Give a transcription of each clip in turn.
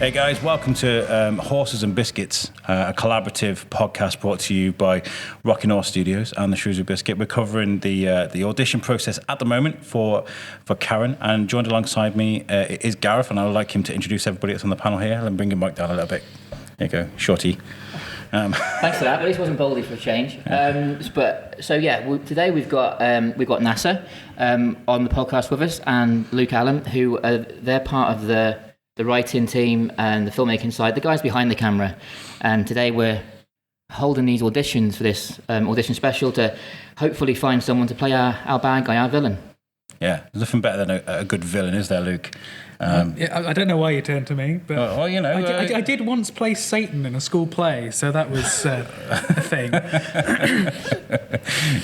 Hey guys, welcome to Horses and Biscuits, a collaborative podcast brought to you by Rocking Horse Studios and the Shrewsbury Biscuit. We're covering the audition process at the moment for Karen, and joined alongside me is Gareth, and I would like him to introduce everybody that's on the panel here and bring him back down a little bit. There you go, shorty. Thanks for that. At least wasn't Baldy for a change. Today we've got NASA on the podcast with us, and Luke Allen, who they're part of the writing team and the filmmaking side, the guys behind the camera. And today we're holding these auditions for this audition special to hopefully find someone to play our bad guy, our villain. Yeah, there's nothing better than a good villain, is there, Luke? I don't know why you turned to me, but I did once play Satan in a school play, so that was a thing.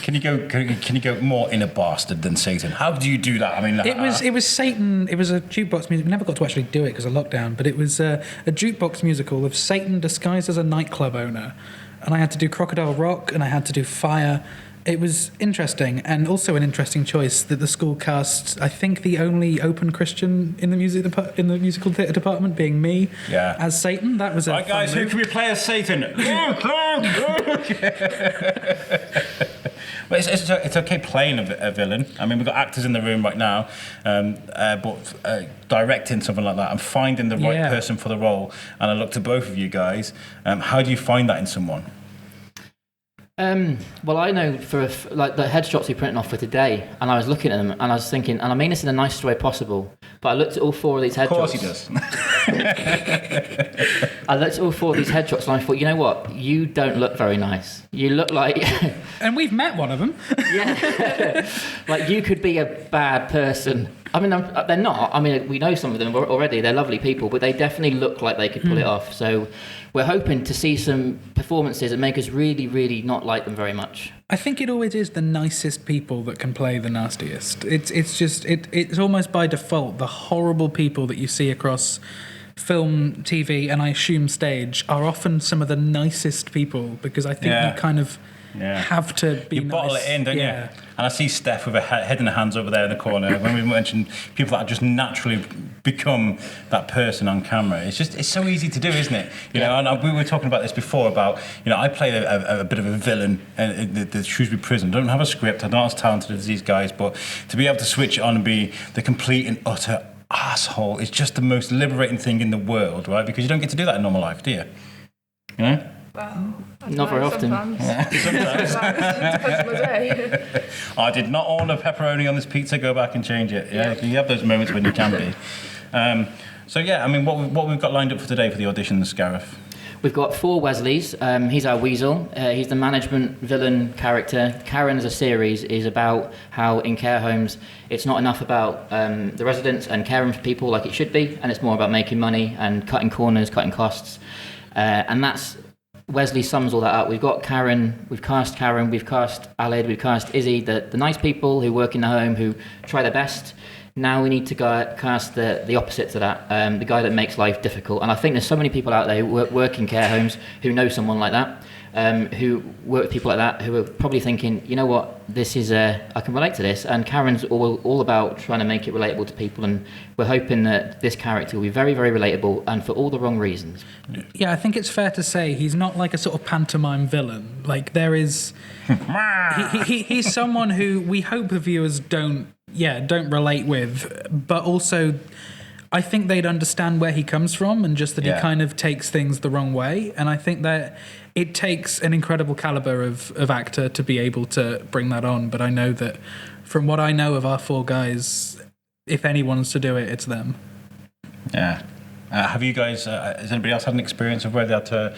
Can you go more inner bastard than Satan? How do you do that? I mean, it was Satan. It was a jukebox music. We never got to actually do it because of lockdown, but it was a jukebox musical of Satan disguised as a nightclub owner, and I had to do Crocodile Rock and I had to do Fire. It was interesting, and also an interesting choice that the school cast, I think the only open Christian in the musical theatre department being me as Satan. That was right, guys, who can we play as Satan? Well, it's okay playing a villain. I mean, we've got actors in the room right now, but directing something like that and finding the right person for the role, and I look to both of you guys, how do you find that in someone? Well, I know for the headshots we printed off for today, and I was looking at them and I was thinking, and I mean this in the nicest way possible, but I looked at all four of these headshots. Of course he does. I looked at all four of these headshots and I thought, you know what? You don't look very nice. You look like... And we've met one of them. Yeah. Like, you could be a bad person. I mean, they're not. I mean, we know some of them already. They're lovely people, but they definitely look like they could pull it off. So we're hoping to see some performances that make us really, really not like them very much. I think it always is the nicest people that can play the nastiest. It's almost by default the horrible people that you see across film, TV, and I assume stage are often some of the nicest people, because I think you kind of have to be nice. You bottle it in, don't you? And I see Steph with her head in her hands over there in the corner. When we mentioned people that just naturally become that person on camera, it's so easy to do, isn't it? You know, and we were talking about this before about, I play a bit of a villain in the Shrewsbury prison. I don't have a script. I'm not as talented as these guys, but to be able to switch it on and be the complete and utter asshole is just the most liberating thing in the world, right? Because you don't get to do that in normal life, do you? You know? Well, not very often. Sometimes. Depends on the day. I did not order pepperoni on this pizza. Go back and change it. Yeah, you have those moments when you can be. What we've got lined up for today for the auditions, Gareth? We've got 4 Wesleys. He's our weasel. He's the management villain character. Karen, as a series, is about how in care homes it's not enough about the residents and caring for people like it should be, and it's more about making money and cutting corners, cutting costs. And that's Wesley sums all that up. We've got Karen, we've cast Aled, we've cast Izzy, the nice people who work in the home, who try their best. Now we need to cast the opposite to that, the guy that makes life difficult. And I think there's so many people out there who work in care homes who know someone like that, who work with people like that, who are probably thinking, you know what, this is I can relate to this. And Karen's all about trying to make it relatable to people, and we're hoping that this character will be very, very relatable, and for all the wrong reasons. Yeah, I think it's fair to say he's not like a sort of pantomime villain. Like, there is... he's someone who we hope the viewers don't relate with, but also I think they'd understand where he comes from, and just that he kind of takes things the wrong way. And I think that it takes an incredible caliber of actor to be able to bring that on. But I know that from what I know of our 4 guys, if anyone's to do it, it's them. Yeah. Have you guys? Has anybody else had an experience of where they had to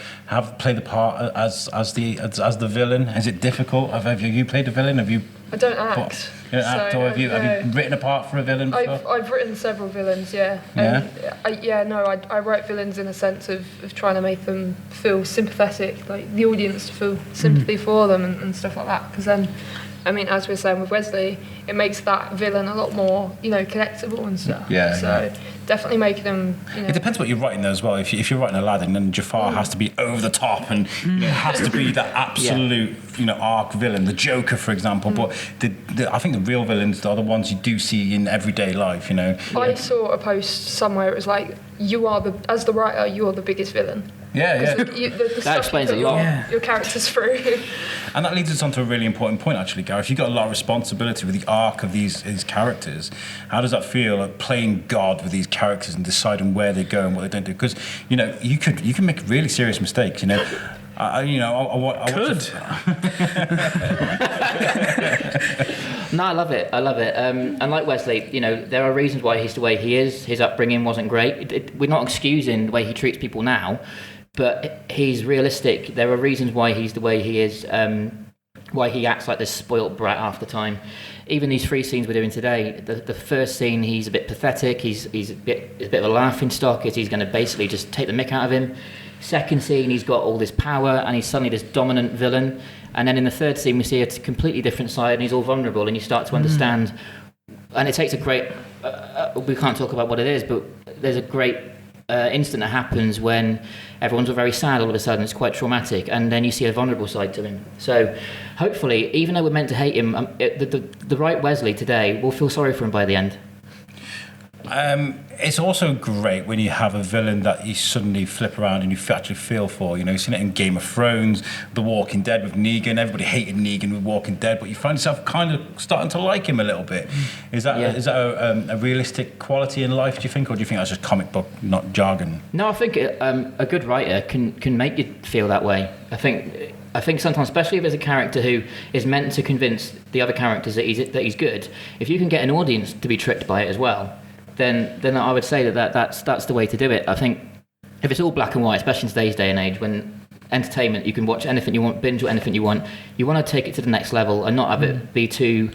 play the part as the villain? Is it difficult? Have you played a villain? Have you? I don't act. You don't act, or have you written a part for a villain before? I've written several villains, I write villains in a sense of trying to make them feel sympathetic, like the audience to feel sympathy for them and stuff like that. Because then, I mean, as we were saying with Wesley, it makes that villain a lot more, connectable and stuff. Definitely making them, It depends what you're writing though as well. If you're writing Aladdin, then Jafar has to be over the top, and it has to be that absolute, arc villain. The Joker, for example. But I think the real villains are the ones you do see in everyday life. I saw a post somewhere. It was like as the writer, you're the biggest villain. Yeah. The That explains a lot. Your characters through. And that leads us on to a really important point, actually, Gareth. You've got a lot of responsibility with the arc of these characters. How does that feel, like playing God with these characters and deciding where they go and what they don't do? Because, you know, you can make really serious mistakes, you know. No, I love it. And like Wesley, you know, there are reasons why he's the way he is. His upbringing wasn't great. We're not excusing the way he treats people now, but he's realistic. There are reasons why he's the way he is, why he acts like this spoilt brat half the time. Even these 3 scenes we're doing today, the first scene, he's a bit pathetic. He's a bit of a laughing stock. He's going to basically just take the mick out of him. Second scene, he's got all this power and he's suddenly this dominant villain. And then in the third scene, we see a completely different side and he's all vulnerable and you start to understand. And it takes a great... we can't talk about what it is, but there's a great instant that happens when everyone's all very sad all of a sudden. It's quite traumatic. And then you see a vulnerable side to him. So hopefully, even though we're meant to hate him, the right Wesley today will feel sorry for him by the end. It's also great when you have a villain that you suddenly flip around and you actually feel for. You know, you've seen it in Game of Thrones, The Walking Dead with Negan. Everybody hated Negan with Walking Dead, but you find yourself kind of starting to like him a little bit. Is that a realistic quality in life, do you think, or do you think that's just comic book, not jargon? No, I think a good writer can make you feel that way. I think sometimes, especially if there's a character who is meant to convince the other characters that he's good, if you can get an audience to be tricked by it as well, then I would say that's the way to do it. I think if it's all black and white, especially in today's day and age, when entertainment, you can watch anything you want, binge or anything you want to take it to the next level and not have it be too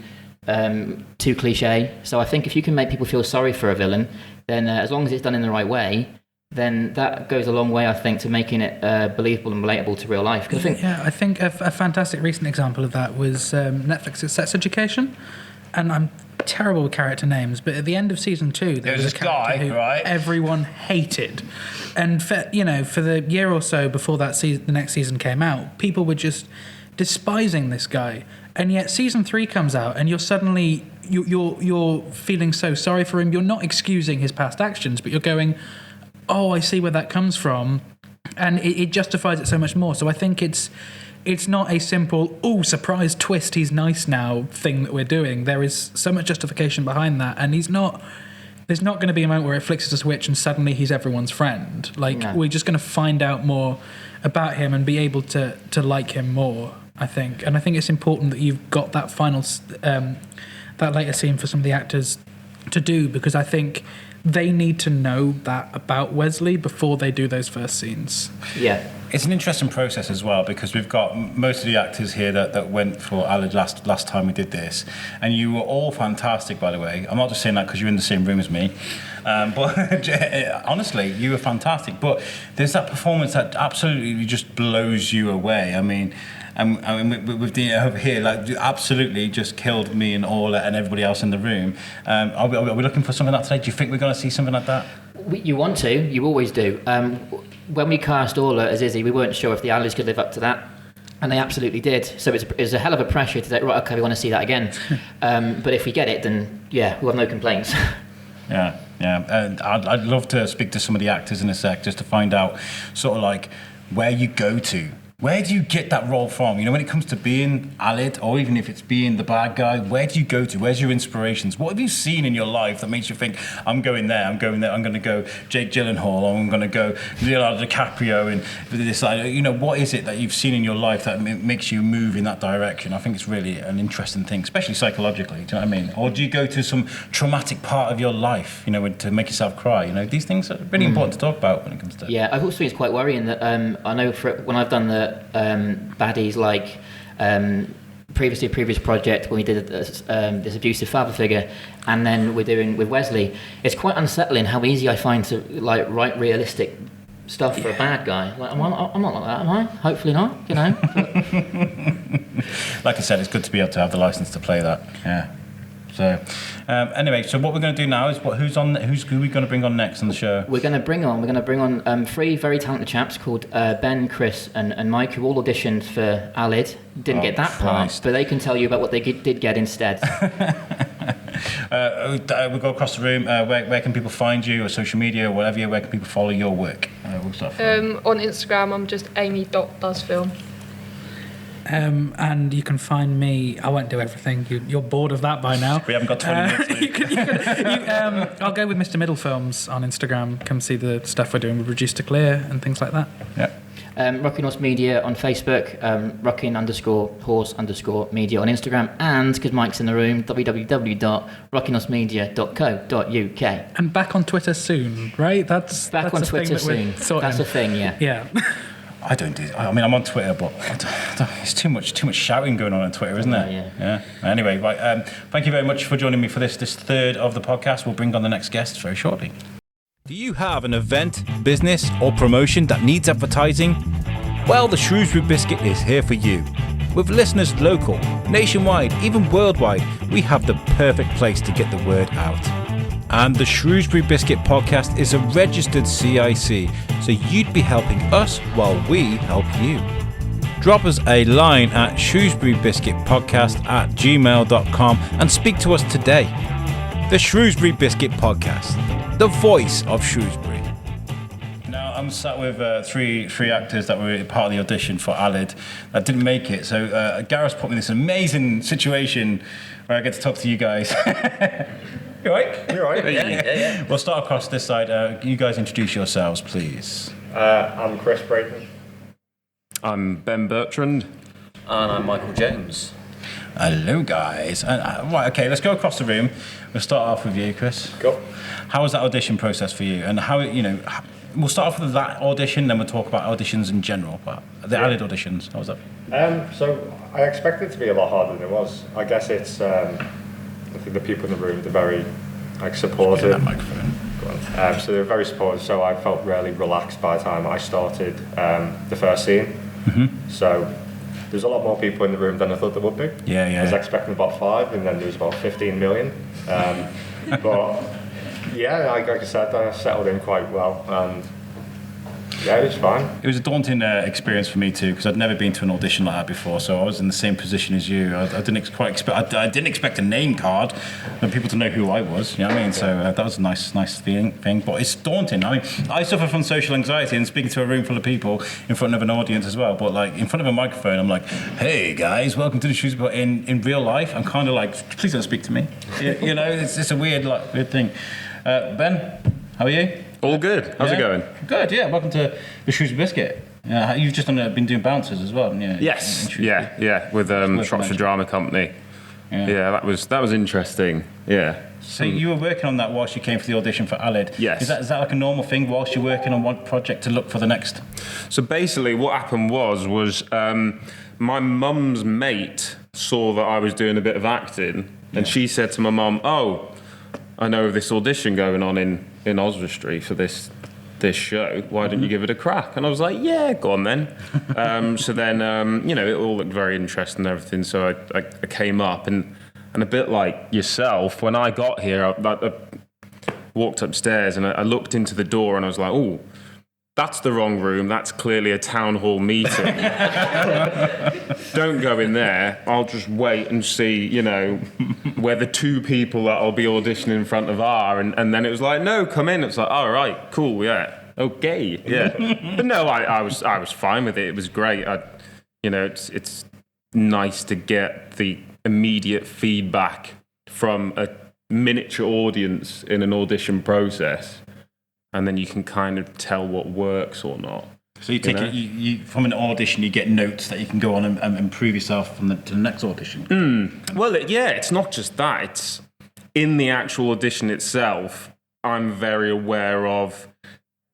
cliche. So I think if you can make people feel sorry for a villain, then as long as it's done in the right way, then that goes a long way, I think, to making it believable and relatable to real life. I think a fantastic recent example of that was Netflix's Sex Education, and I'm terrible with character names, but at the end of season 2 there was a character who everyone hated, and for the year or so before that season, the next season came out, people were just despising this guy, and yet season 3 comes out and you're suddenly you're feeling so sorry for him. You're not excusing his past actions, but you're going, oh, I see where that comes from, and it justifies it so much more. So I think it's not a simple, oh, surprise twist, he's nice now thing that we're doing. There is so much justification behind that, and there's not going to be a moment where it flicks a switch and suddenly he's everyone's friend. We're just going to find out more about him and be able to like him more, I think. And I think it's important that you've got that final, that later scene for some of the actors to do, because I think they need to know that about Wesley before they do those first scenes. Yeah. It's an interesting process as well, because we've got most of the actors here that went for Alid last time we did this, and you were all fantastic, by the way. I'm not just saying that because you're in the same room as me, but honestly, you were fantastic. But there's that performance that absolutely just blows you away. I mean, with the over here, like, absolutely just killed me and Orla and everybody else in the room. Are we looking for something like that today? Do you think we're going to see something like that? You want to, you always do. When we cast Orla as Izzy, we weren't sure if the Alids could live up to that, and they absolutely did. So it's a hell of a pressure to say, right, okay, we want to see that again. But if we get it, then yeah, we'll have no complaints. Yeah. And I'd love to speak to some of the actors in a sec, just to find out sort of like where you go to. Where do you get that role from? You know, when it comes to being Alid, or even if it's being the bad guy, where do you go to? Where's your inspirations? What have you seen in your life that makes you think, I'm going there, I'm going to go Jake Gyllenhaal, or I'm going to go Leonardo DiCaprio, and this, you know, what is it that you've seen in your life that makes you move in that direction? I think it's really an interesting thing, especially psychologically, do you know what I mean? Or do you go to some traumatic part of your life, you know, to make yourself cry? You know, these things are really important to talk about when it comes to... Yeah, I also think it's quite worrying that I know when I've done the baddies like previous project when we did this abusive father figure, and then we're doing with Wesley, it's quite unsettling how easy I find to like write realistic stuff for a bad guy. Like, I'm not like that, am I? Hopefully not, you know. Like I said, it's good to be able to have the license to play that. Yeah. So, anyway, so what we're going to do now is who are we going to bring on next on the show? We're going to bring on 3 very talented chaps called Ben, Chris, and Mike, who all auditioned for Alid. Didn't get that part, but they can tell you about what they did get instead. We'll go across the room. Where can people find you, or social media, or whatever? Where can people follow your work? We'll start from On Instagram, I'm just amy.doesfilm. And you can find me. I won't do everything. You're bored of that by now. We haven't got 20 minutes. I'll go with Mr. Middle Films on Instagram. Come see the stuff we're doing with Reduce to Clear and things like that. Yeah. Rocking Horse Media on Facebook, rocking_horse_media on Instagram, and because Mike's in the room, www.rockinghorsemedia.co.uk. And back on Twitter soon, right? That's on a Twitter thing soon. That's a thing, yeah. Yeah. I don't do. I mean, I'm on Twitter, but it's too much shouting going on Twitter, isn't there? Yeah. Anyway, right. Thank you very much for joining me for this third of the podcast. We'll bring on the next guest very shortly. Do you have an event, business, or promotion that needs advertising? Well, the Shrewsbury Biscuit is here for you. With listeners local, nationwide, even worldwide, we have the perfect place to get the word out. And the Shrewsbury Biscuit podcast is a registered CIC, so you'd be helping us while we help you. Drop us a line at shrewsburybiscuitpodcast@gmail.com and speak to us today. The Shrewsbury Biscuit Podcast, the voice of Shrewsbury. Now, I'm sat with three actors that were part of the audition for Alid that didn't make it. So Gareth's put me in this amazing situation where I get to talk to you guys. You all right? You're right. Yeah. We'll start across this side. You guys introduce yourselves, please. I'm Chris Brayton. I'm Ben Bertrand. And I'm Michael James. Hello, guys. Right, okay, let's go across the room. We'll start off with you, Chris. Go. How was that audition process for you? And how, we'll start off with that audition, then we'll talk about auditions in general. But the Alid auditions, how was that? So I expected it to be a lot harder than it was. I guess it's, I think the people in the room, they're very supportive. That microphone. So they're very supportive, so I felt really relaxed by the time I started the first scene. Mm-hmm. So there's a lot more people in the room than I thought there would be. Yeah. I was expecting about 5, and then there was about 15 million. But yeah, like I said, I settled in quite well, and yeah, it was fine. It was a daunting experience for me too, because I'd never been to an audition like that before. So I was in the same position as you. I didn't quite expect. I didn't expect a name card and people to know who I was. You know what I mean? So that was a nice thing. But it's daunting. I mean, I suffer from social anxiety and speaking to a room full of people in front of an audience as well. But like in front of a microphone, I'm like, "Hey guys, welcome to the Shoes." But in real life, I'm kind of like, "Please don't speak to me." You know, it's a weird thing. Ben, how are you? All good. How's it going? Good, yeah. Welcome to the Shrewsbury Biscuit. You've just been doing bouncers as well, haven't you? Yes. In Shrewsbury. Yeah. With Shropshire Drama Company. Yeah, that was interesting. Yeah. So you were working on that whilst you came for the audition for Alid. Yes. Is that like a normal thing whilst you're working on one project to look for the next? So basically, what happened was my mum's mate saw that I was doing a bit of acting, and she said to my mum, "Oh, I know of this audition going on in Oswestry for this show. Why don't you give it a crack?" And I was like, "Yeah, go on then." So then, it all looked very interesting and everything. So I came up, and a bit like yourself, when I got here, I walked upstairs and I looked into the door and I was like, "Oh, that's the wrong room. That's clearly a town hall meeting. Don't go in there. I'll just wait and see, where the 2 people that I'll be auditioning in front of are." And then it was like, "No, come in." It's like, "All right, cool, yeah, okay, yeah." But no, I was fine with it. It was great. It's nice to get the immediate feedback from a miniature audience in an audition process. And then you can kind of tell what works or not. So you take it, you from an audition, you get notes that you can go on and improve yourself to the next audition. Well, it's not just that. It's in the actual audition itself, I'm very aware of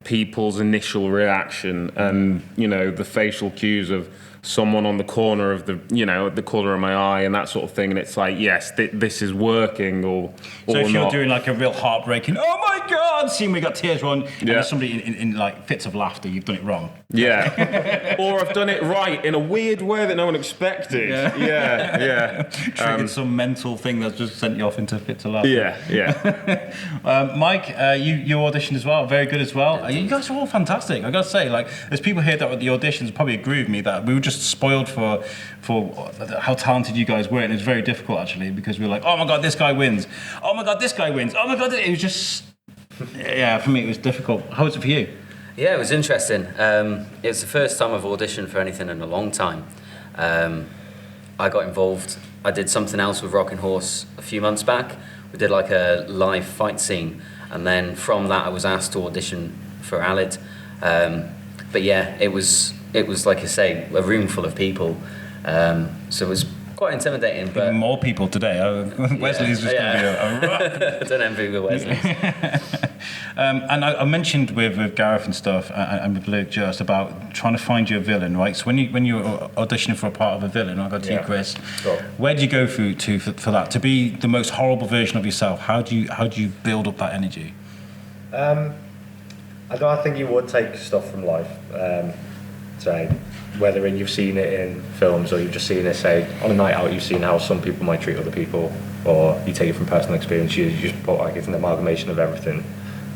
people's initial reaction and, the facial cues of someone on the corner of the corner of my eye and that sort of thing. And it's like, yes, this is working or So if you're not. doing like a real heartbreaking, "Oh my God," scene we got tears on, and Yeah. there's somebody in like fits of laughter, you've done it wrong. Yeah. Or I've done it right in a weird way that no one expected. Yeah. Triggered some mental thing that's just sent you off into fits of laughter. Yeah. Mike, you auditioned as well, very good as well. You guys are all fantastic. I gotta say, like, there's people here that at the auditions probably agree with me that we were just just spoiled for how talented you guys were, and it was very difficult actually because we were like, oh my god, this guy wins. Oh my god, this guy wins. Oh my god, it was just yeah. For me, it was difficult. How was it for you? Yeah, it was interesting. It was the first time I've auditioned for anything in a long time. I got involved. I did something else with Rocking Horse a few months back. We did like a live fight scene, and then from that I was asked to audition for Alid. But yeah, it was like I say, a room full of people. So it was quite intimidating. But even more people today. Wesley's just going to be a rock. Don't envy with Wesley. And I mentioned with Gareth and stuff, and with Luke just about trying to find you a villain, right? So when you're auditioning for a part of a villain, I got to you, Chris. Sure. Where do you go for that to be the most horrible version of yourself? How do you build up that energy? I think you would take stuff from life. Say whether you've seen it in films or you've just seen it, say on a night out, you've seen how some people might treat other people, or you take it from personal experience. You just put like it's an amalgamation of everything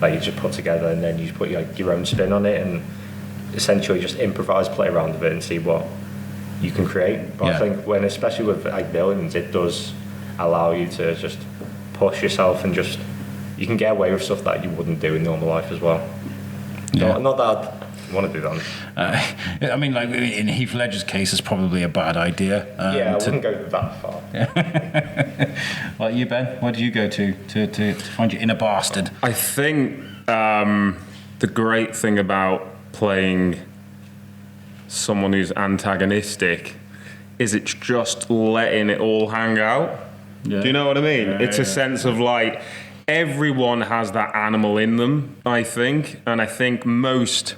that you just put together, and then you just put your own spin on it, and essentially just improvise, play around with it, and see what you can create. But I think especially with like villains, it does allow you to just push yourself, and just you can get away with stuff that you wouldn't do in normal life as well. Yeah. Not that I want to do that. I mean, like in Heath Ledger's case, it's probably a bad idea. I wouldn't go that far. Like you, Ben, where do you go to find your inner bastard? I think the great thing about playing someone who's antagonistic is it's just letting it all hang out. Yeah. Do you know what I mean? It's a sense of like everyone has that animal in them, I think, and I think most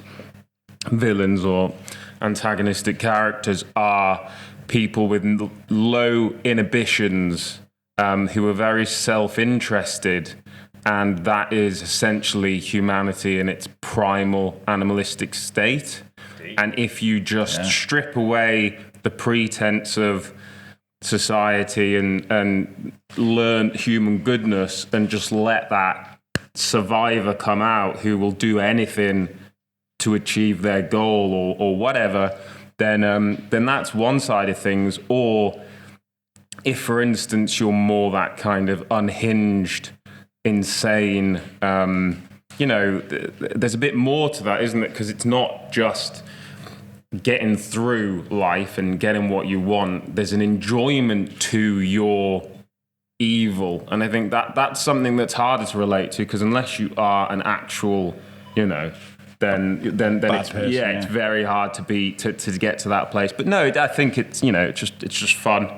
villains or antagonistic characters are people with low inhibitions who are very self-interested, and that is essentially humanity in its primal animalistic state. And if you just strip away the pretense of society and learn human goodness and just let that survivor come out who will do anything to achieve their goal or whatever, then that's one side of things. Or if, for instance, you're more that kind of unhinged, insane, there's a bit more to that, isn't it? Because it's not just getting through life and getting what you want. There's an enjoyment to your evil, and I think that's something that's harder to relate to, because unless you are an actual, then it's very hard to get to that place. But no, I think it's just fun.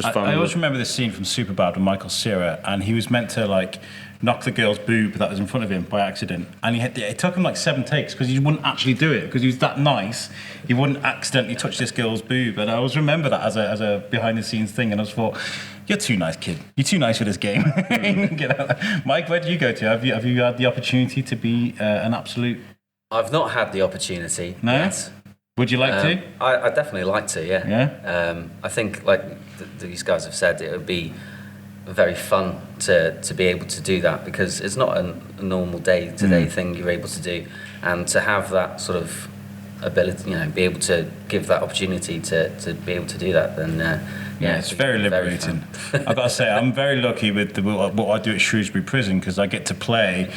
I always remember this scene from Superbad with Michael Cera, and he was meant to like knock the girl's boob that was in front of him by accident, and it took him like 7 takes because he wouldn't actually do it, because he was that nice. He wouldn't accidentally touch this girl's boob, and I always remember that as a behind the scenes thing. And I just thought, you're too nice, kid. You're too nice for this game. Get out there. Mike, where do you go to? Have you had the opportunity to be an absolute? I've not had the opportunity yet. Would you like to? I definitely like to, yeah. Yeah? I think, like these guys have said, it would be very fun to be able to do that, because it's not a normal day-to-day thing you're able to do. And to have that sort of ability, be able to give that opportunity to be able to do that, then it's very liberating. I've got to say, I'm very lucky with what I do at Shrewsbury Prison, because I get to play.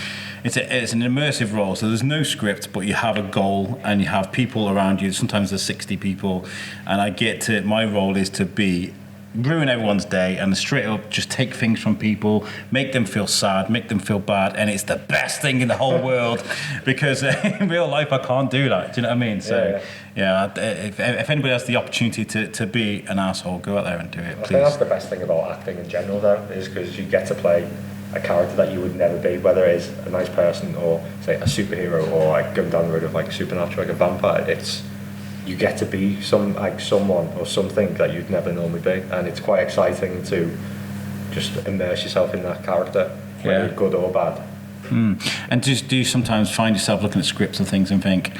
It's an immersive role, so there's no script, but you have a goal and you have people around you. Sometimes there's 60 people, and my role is to ruin everyone's day and straight up just take things from people, make them feel sad, make them feel bad, and it's the best thing in the whole world, because in real life I can't do that. Do you know what I mean? So if anybody has the opportunity to be an asshole, go out there and do it, please. I think that's the best thing about acting in general, though, is because you get to play a character that you would never be, whether it is a nice person or, say, a superhero, or like going down the road of like supernatural, like a vampire. You get to be someone or something that you'd never normally be, and it's quite exciting to just immerse yourself in that character, whether good or bad. And do you sometimes find yourself looking at scripts and things and think,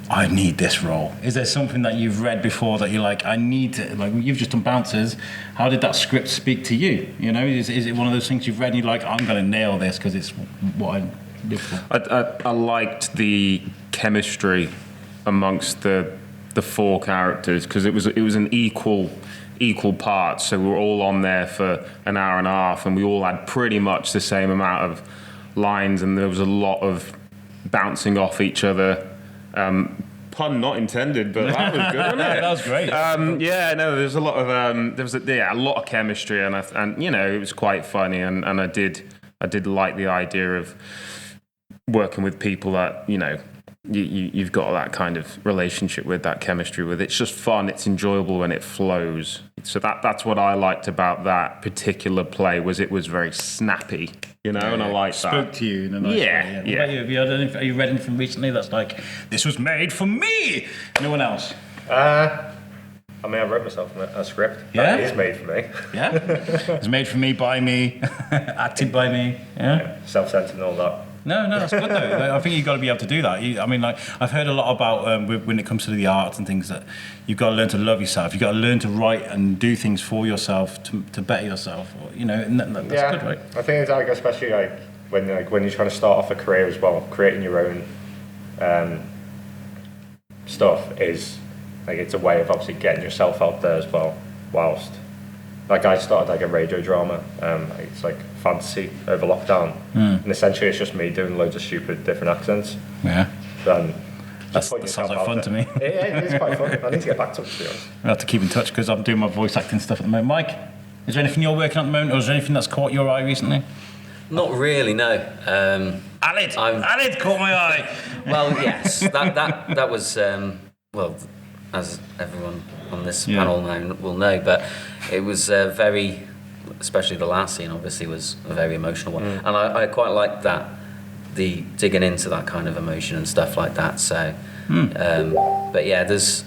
I need this role? Is there something that you've read before that you're like, I need to, like you've just done Bouncers, how did that script speak to you? Is it one of those things you've read and you're like, I'm going to nail this because it's what I live for? I liked the chemistry amongst the the 4 characters, because it was an equal parts. So we were all on there for an hour and a half, and we all had pretty much the same amount of lines, and there was a lot of bouncing off each other. Pun not intended, but that was good, wasn't it? That was great. There's a lot of a lot of chemistry, and you know, it was quite funny, and I did like the idea of working with people that, you know, you've got that kind of relationship with, that chemistry with. It's just fun. It's enjoyable when it flows. So that's what I liked about that particular play, was it was very snappy, you know, and I liked that. Spoke to you in a nice way. Yeah. What about you? Have you read anything recently that's like, this was made for me? No one else? I mean, I wrote myself a script. Yeah? That is made for me. Yeah? It's made for me, by me, acted by me. Yeah? Self-centered and all that. No, that's good though. I think you've got to be able to do that. I mean, like, I've heard a lot about when it comes to the arts and things, that you've got to learn to love yourself. You've got to learn to write and do things for yourself to better yourself. Or, you know, and that's good, right? I think it's like, especially when you're trying to start off a career as well, creating your own stuff is like, it's a way of obviously getting yourself out there as well. Whilst like, I started like a radio drama. It's like fantasy over lockdown, and essentially it's just me doing loads of stupid different accents. Yeah. That sounds like fun to me. It is quite fun. I need to get back to it, to be honest. I have to keep in touch because I'm doing my voice acting stuff at the moment. Mike, is there anything you're working on at the moment, or is there anything that's caught your eye recently? Not really, no. Alid caught my eye. Well, yes, that was well, as everyone on this panel now will know, but it was very, especially the last scene obviously was a very emotional one, and I quite liked that, the digging into that kind of emotion and stuff like that. So, but yeah, there's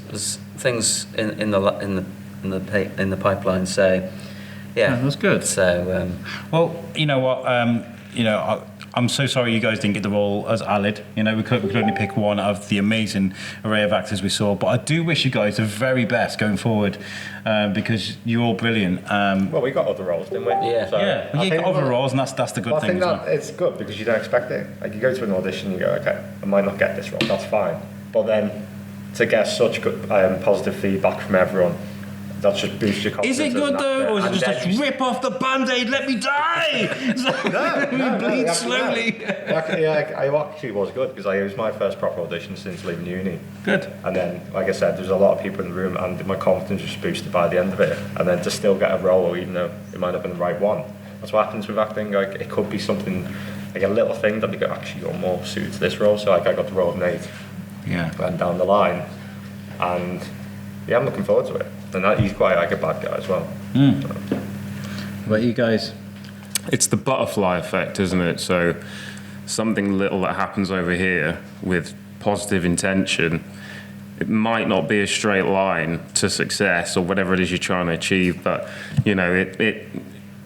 things in the pipeline. So, yeah, that's good. So, well, you know what, I'm so sorry you guys didn't get the role as Alid. You know, we could only pick one out of the amazing array of actors we saw. But I do wish you guys the very best going forward, because you're all brilliant. Well, we got other roles, didn't we? Yeah. So, you got other roles, and that's the good thing as well. I think that it's good because you don't expect it. Like, you go to an audition, you go, okay, I might not get this role, that's fine. But then to get such good positive feedback from everyone, that just boosts your confidence. Is it good though, or is it just rip off the band-aid, let me die? No, bleed actually, slowly. No. I actually was good because it was my first proper audition since leaving uni. Good. And then, like I said, there's a lot of people in the room, and my confidence was boosted by the end of it. And then to still get a role, even though it might not have been the right one, that's what happens with acting. Like, it could be something, like a little thing that they go, actually, you're more suited to this role. So like, I got the role of Nate. Yeah. And down the line, and yeah, I'm looking forward to it. And he's quite like a bad guy as well. What about you guys? It's the butterfly effect, isn't it? So something little that happens over here with positive intention, it might not be a straight line to success or whatever it is you're trying to achieve, but you know, it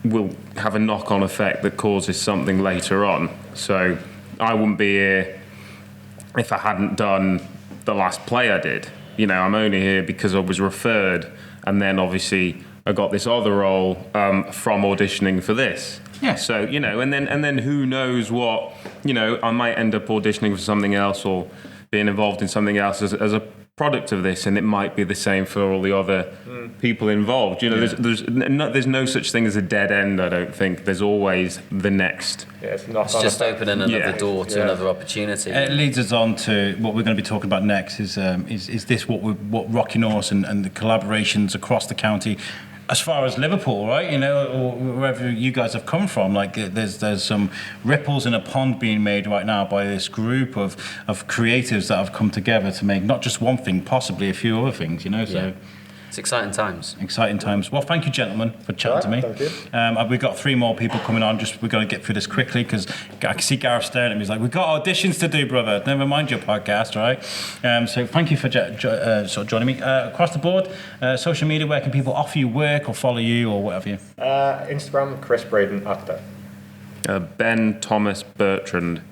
will have a knock-on effect that causes something later on. So I wouldn't be here if I hadn't done the last play I did. You know, I'm only here because I was referred, and then obviously I got this other role from auditioning for this. Yeah. So, you know, and then who knows what, you know, I might end up auditioning for something else or being involved in something else as a product of this, and it might be the same for all the other people involved. You know, there's no such thing as a dead end, I don't think. There's always the next. Yeah, it's just opening another door to another opportunity. It leads us on to what we're going to be talking about next. Is this what Rocking Horse and the collaborations across the county, as far as Liverpool, right? You know, or wherever you guys have come from. Like, there's some ripples in a pond being made right now by this group of creatives that have come together to make not just one thing, possibly a few other things. You know, so. It's exciting times. Exciting times. Well, thank you, gentlemen, for chatting to me. Thank you. We've got 3 more people coming on. We're going to get through this quickly because I can see Gareth staring at me. He's like, "We've got auditions to do, brother. Never mind your podcast, right?" So thank you for sort of joining me. Across the board, social media, where can people offer you work or follow you or whatever you? Instagram, Chris Braden, actor. Ben Thomas Bertrand.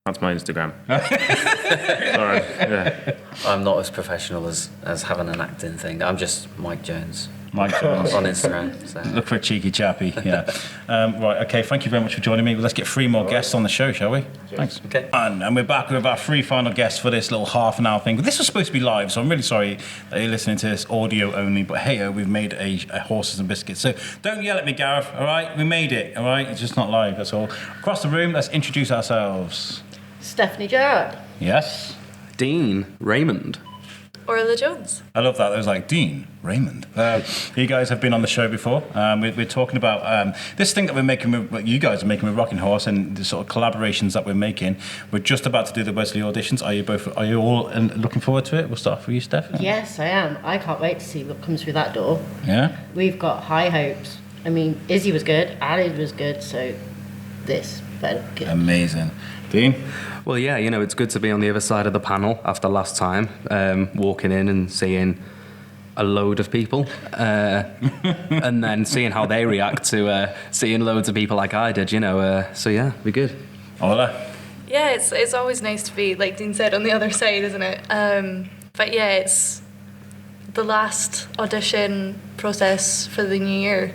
That's my Instagram. Sorry. Yeah. I'm not as professional as having an acting thing. I'm just Mike Jones. Mike Jones. on Instagram. So. Look for a cheeky chappy, yeah. Right, okay, thank you very much for joining me. Let's get 3 more guests on the show, shall we? Thanks. Okay. And we're back with our 3 final guests for this little half an hour thing. This was supposed to be live, so I'm really sorry that you're listening to this audio only, but hey, we've made a Horses and Biscuits. So don't yell at me, Gareth, all right? We made it, all right? It's just not live, that's all. Across the room, let's introduce ourselves. Stephanie Gerrard. Yes? Dean Raymond. Orla Jones. I love that. It was like, Dean, Raymond. You guys have been on the show before. We're talking about this thing that we're making, what you guys are making with Rocking Horse, and the sort of collaborations that we're making. We're just about to do the Wesley auditions. Are you all looking forward to it? We'll start with you, Steph. Yes, I am. I can't wait to see what comes through that door. Yeah? We've got high hopes. I mean, Izzy was good, Ali was good, so this better be good. Amazing. Dean? Well, yeah, you know, it's good to be on the other side of the panel after last time, walking in and seeing a load of people, and then seeing how they react to seeing loads of people like I did, you know. So yeah, be good. Orla? Yeah, it's always nice to be, like Dean said, on the other side, isn't it? But yeah, it's the last audition process for the new year,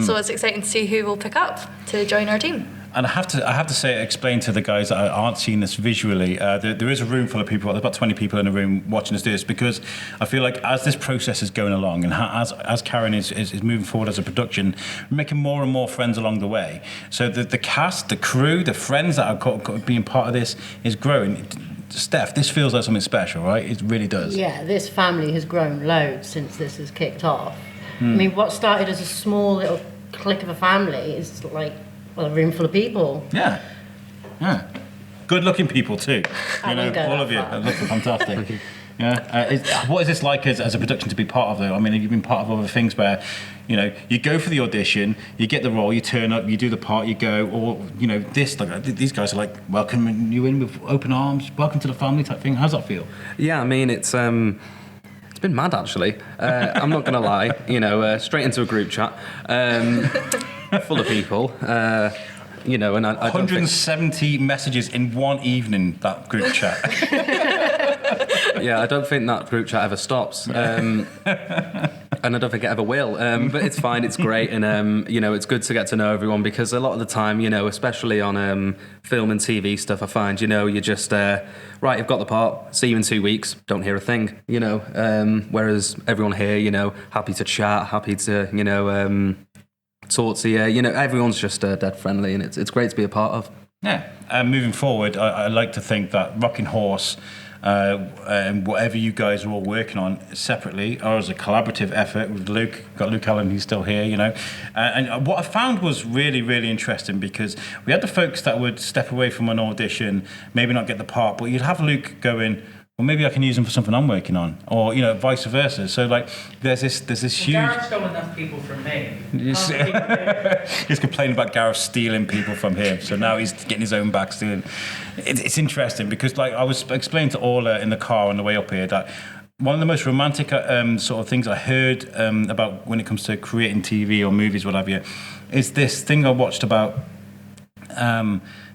so it's exciting to see who will pick up to join our team. And I have to say, explain to the guys that aren't seeing this visually, there is a room full of people, there's about 20 people in a room watching us do this, because I feel like as this process is going along, and as Karen is moving forward as a production, we're making more and more friends along the way. So the cast, the crew, the friends that are being part of this is growing. Steph, this feels like something special, right? It really does. Yeah, this family has grown loads since this has kicked off. I mean, what started as a small little clique of a family is like, well, a room full of people. Yeah. Good-looking people too. I You know, won't go all that of you far. look fantastic. Yeah. What is this like as a production to be part of, though? I mean, you've been part of other things where, you know, you go for the audition, you get the role, you turn up, you do the part, you go, or you know, these guys are like welcoming you in with open arms, welcome to the family type thing. How's that feel? Yeah, I mean, it's been mad actually. I'm not gonna lie, you know, straight into a group chat, full of people. You know, and I don't think, 170 messages in one evening, that group chat. yeah, I don't think that group chat ever stops. And I don't think it ever will. But it's fine, it's great, and you know, it's good to get to know everyone, because a lot of the time, you know, especially on film and TV stuff, I find, you know, you just right, you've got the part, see you in 2 weeks, don't hear a thing, you know. Whereas everyone here, you know, happy to chat, happy to, you know, talk to you, you know, everyone's just dead friendly, and it's great to be a part of. Yeah, and moving forward, I like to think that Rocking Horse, and whatever you guys are all working on separately, or as a collaborative effort with Luke, got Luke Allen, who's still here, you know. And what I found was really, really interesting, because we had the folks that would step away from an audition, maybe not get the part, but you'd have Luke go in, well, maybe I can use them for something I'm working on, or you know, vice versa. So like, there's this huge. Gareth stole enough people from me. He's complaining about Gareth stealing people from him, so now he's getting his own back stealing. It's interesting, because like I was explaining to Orla in the car on the way up here that one of the most romantic sort of things I heard about when it comes to creating TV or movies, what have you, is this thing I watched about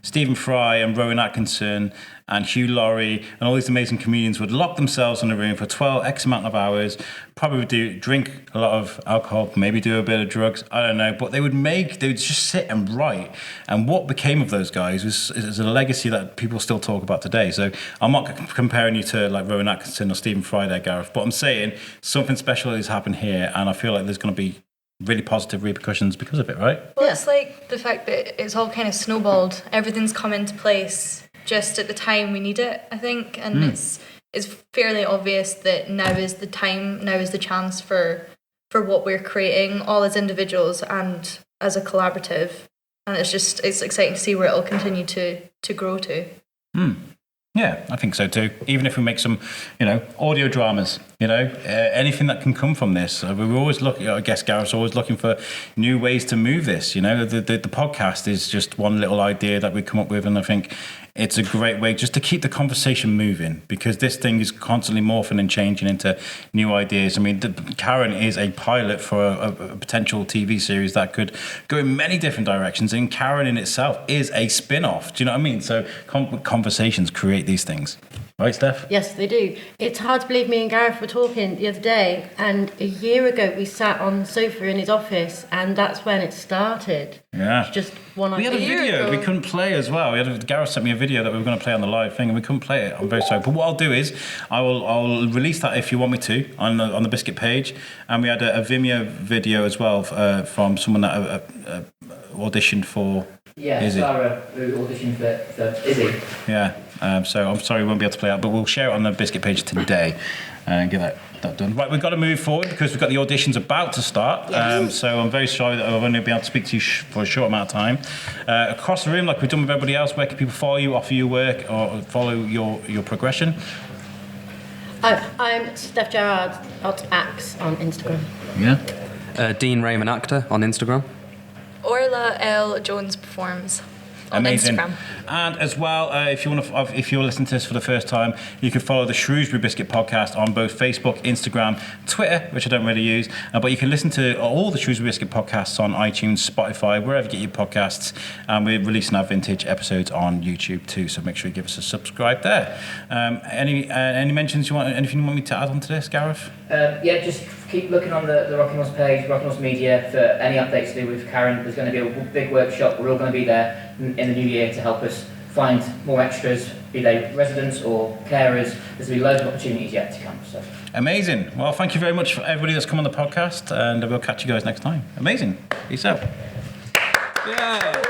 Stephen Fry and Rowan Atkinson and Hugh Laurie and all these amazing comedians would lock themselves in a room for 12 X amount of hours, probably drink a lot of alcohol, maybe do a bit of drugs, I don't know, but they would just sit and write. And what became of those guys is a legacy that people still talk about today. So I'm not comparing you to like Rowan Atkinson or Stephen Fry there, Gareth, but I'm saying something special has happened here, and I feel like there's going to be really positive repercussions because of it, right? Well, it's like the fact that it's all kind of snowballed. Everything's come into place just at the time we need it, I think, and it's fairly obvious that now is the time, now is the chance for what we're creating, all as individuals and as a collaborative, and it's exciting to see where it'll continue to grow to. Yeah, I think so too. Even if we make some, you know, audio dramas, you know, anything that can come from this. We're always looking, I guess Gareth's always looking for new ways to move this, you know. The podcast is just one little idea that we come up with, and I think it's a great way just to keep the conversation moving, because this thing is constantly morphing and changing into new ideas. I mean, Karen is a pilot for a potential TV series that could go in many different directions, and Karen in itself is a spin-off. Do you know what I mean? So conversations create these things. Right, Steph? Yes, they do. It's hard to believe me and Gareth were talking the other day, and a year ago we sat on the sofa in his office, and that's when it started. Yeah. It's just one We had a idea. video we couldn't play as well. Gareth sent me a video that we were going to play on the live thing, and we couldn't play it. I'm very sorry. But what I'll do is I'll release that if you want me to on the Biscuit page. And we had a Vimeo video as well from someone that auditioned for. Yeah, Izzy. Sarah, who auditioned for Izzy. Yeah. So I'm sorry we won't be able to play that, but we'll share it on the Biscuit page today and get that done. Right, we've got to move forward because we've got the auditions about to start. So I'm very sorry that I've only been able to speak to you for a short amount of time. Across the room, like we've done with everybody else, where can people follow you, offer you work, or follow your progression? I'm Steph Gerard @Axe on Instagram. Yeah. Dean Raymond Actor on Instagram. Orla L. Jones Performs on Amazing. Instagram. And as well, if you're listening to this for the first time, you can follow the Shrewsbury Biscuit podcast on both Facebook, Instagram, Twitter, which I don't really use, but you can listen to all the Shrewsbury Biscuit podcasts on iTunes, Spotify, wherever you get your podcasts, and we're releasing our vintage episodes on YouTube too, so make sure you give us a subscribe there. Any mentions you want, anything you want me to add on to this, Gareth? Yeah, just keep looking on the Rocking Horse page, Rocking Horse Media, for any updates to do with Karen. There's going to be a big workshop. We're all going to be there in the new year to help us find more extras, be they residents or carers. There's going to be loads of opportunities yet to come. So. Amazing. Well, thank you very much for everybody that's come on the podcast, and we'll catch you guys next time. Amazing. Peace out. Yeah.